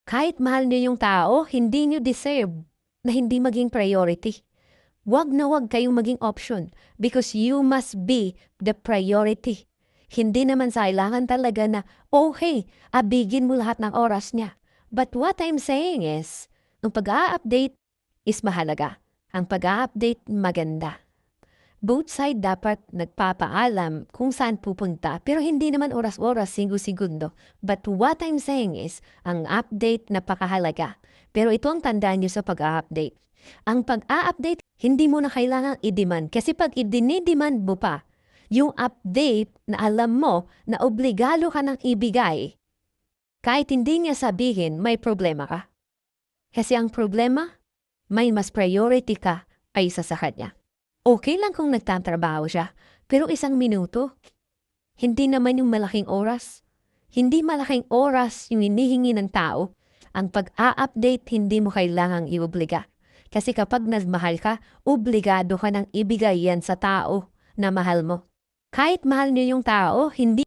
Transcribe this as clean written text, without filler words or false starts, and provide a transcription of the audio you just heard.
Kahit mahal niyo yung tao, hindi niyo deserve na hindi maging priority. Wag na wag kayong maging option because you must be the priority. Hindi naman kailangan talaga na, okay, abigin mo lahat ng oras niya. But what I'm saying is, ang pag-a-update is mahalaga. Ang pag-a-update maganda. Both side dapat nagpapaalam kung saan pupunta pero hindi naman oras-oras, segundo. But what I'm saying is, ang update napakahalaga. Pero ito ang tandaan niyo sa pag-a-update. Ang pag-a-update, hindi mo na kailangang i-demand kasi pag i-demand mo pa, yung update na alam mo na obligado ka nang ibigay, kahit hindi niya sabihin, may problema ka. Kasi ang problema, may mas priority ka kaysa sa kanya. Okay lang kung nagtatrabaho siya, pero 1 minuto, hindi naman yung malaking oras. Hindi malaking oras yung hinihingi ng tao. Ang pag-a-update, hindi mo kailangang iobliga. Kasi kapag nagmahal ka, obligado ka nang ibigay yan sa tao na mahal mo. Kahit mahal niyo yung tao, hindi